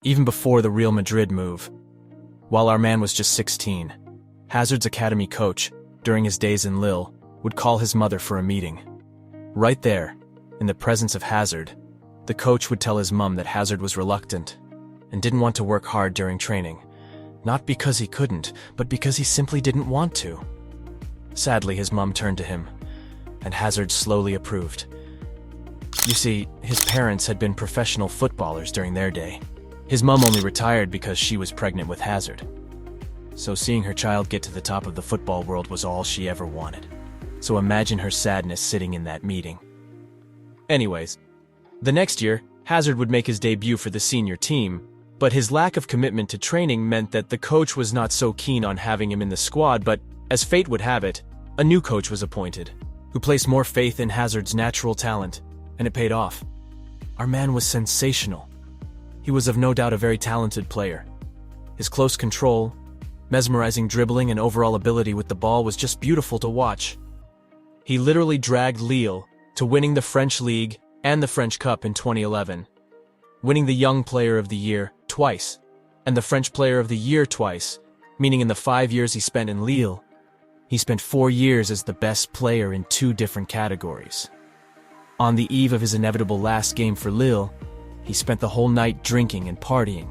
even before the Real Madrid move. While our man was just 16, Hazard's academy coach, during his days in Lille, would call his mother for a meeting. Right there, in the presence of Hazard, the coach would tell his mum that Hazard was reluctant and didn't want to work hard during training, not because he couldn't, but because he simply didn't want to. Sadly, his mum turned to him, and Hazard slowly approved. You see, his parents had been professional footballers during their day. His mum only retired because she was pregnant with Hazard. So seeing her child get to the top of the football world was all she ever wanted. So imagine her sadness sitting in that meeting. Anyways, the next year, Hazard would make his debut for the senior team, but his lack of commitment to training meant that the coach was not so keen on having him in the squad, but as fate would have it, a new coach was appointed, who placed more faith in Hazard's natural talent, and it paid off. Our man was sensational. He was of no doubt a very talented player. His close control, mesmerizing dribbling, and overall ability with the ball was just beautiful to watch. He literally dragged Lille to winning the French League and the French Cup in 2011, winning the Young Player of the Year twice, and the French Player of the Year twice, meaning in the 5 years he spent in Lille, he spent 4 years as the best player in 2 different categories. On the eve of his inevitable last game for Lille, he spent the whole night drinking and partying.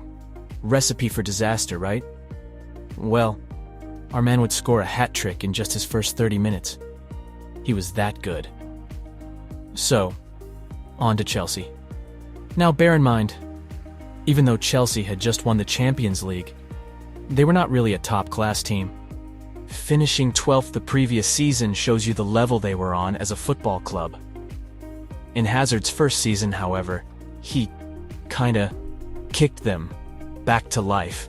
Recipe for disaster, right? Well, our man would score a hat trick in just his first 30 minutes. He was that good. So, on to Chelsea. Now bear in mind, even though Chelsea had just won the Champions League, they were not really a top-class team. Finishing 12th the previous season shows you the level they were on as a football club. In Hazard's first season, however, he kinda kicked them back to life.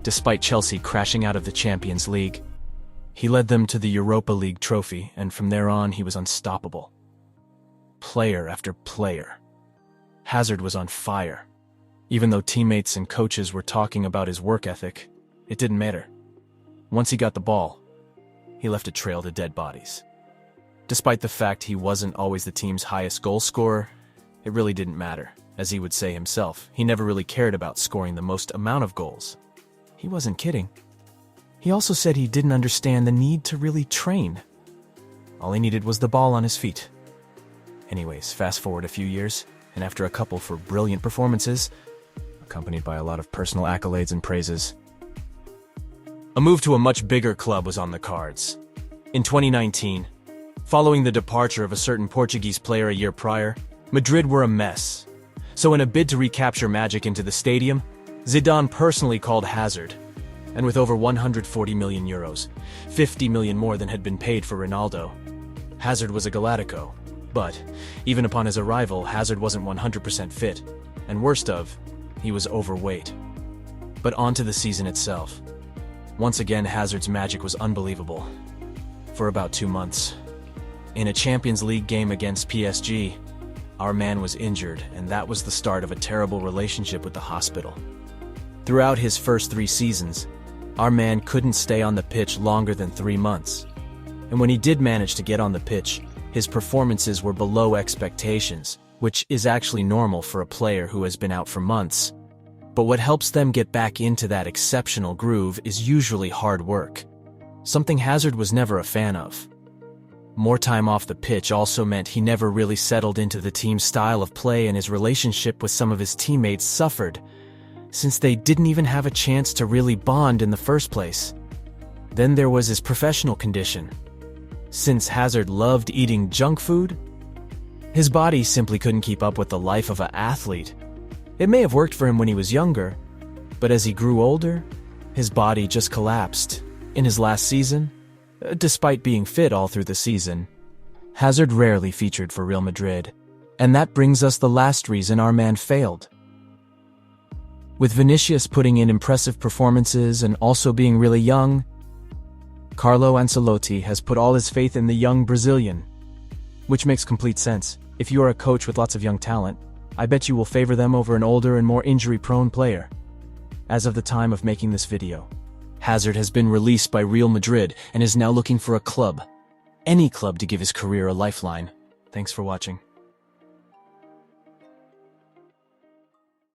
Despite Chelsea crashing out of the Champions League, he led them to the Europa League trophy, and from there on he was unstoppable. Player after player. Hazard was on fire. Even though teammates and coaches were talking about his work ethic, it didn't matter. Once he got the ball, he left a trail to dead bodies. Despite the fact he wasn't always the team's highest goal scorer, it really didn't matter. As he would say himself, he never really cared about scoring the most amount of goals. He wasn't kidding. He also said he didn't understand the need to really train. All he needed was the ball on his feet. Anyways, fast forward a few years, and after a couple for brilliant performances, accompanied by a lot of personal accolades and praises, a move to a much bigger club was on the cards. In 2019, following the departure of a certain Portuguese player a year prior, Madrid were a mess. So in a bid to recapture magic into the stadium, Zidane personally called Hazard, and with over 140 million euros, 50 million more than had been paid for Ronaldo, Hazard was a Galactico. But, even upon his arrival, Hazard wasn't 100% fit, and worst of, he was overweight. But on to the season itself. Once again, Hazard's magic was unbelievable. For about 2 months. In a Champions League game against PSG, our man was injured, and that was the start of a terrible relationship with the hospital. Throughout his first 3 seasons, our man couldn't stay on the pitch longer than 3 months. And when he did manage to get on the pitch, his performances were below expectations, which is actually normal for a player who has been out for months. But what helps them get back into that exceptional groove is usually hard work, something Hazard was never a fan of. More time off the pitch also meant he never really settled into the team's style of play, and his relationship with some of his teammates suffered, since they didn't even have a chance to really bond in the first place. Then there was his professional condition. Since Hazard loved eating junk food, his body simply couldn't keep up with the life of an athlete. It may have worked for him when he was younger, but as he grew older, his body just collapsed. In his last season, despite being fit all through the season, Hazard rarely featured for Real Madrid, and that brings us the last reason our man failed. With Vinicius putting in impressive performances and also being really young, Carlo Ancelotti has put all his faith in the young Brazilian, which makes complete sense. If you are a coach with lots of young talent, I bet you will favor them over an older and more injury-prone player. As of the time of making this video, Hazard has been released by Real Madrid and is now looking for a club, any club, to give his career a lifeline. Thanks for watching.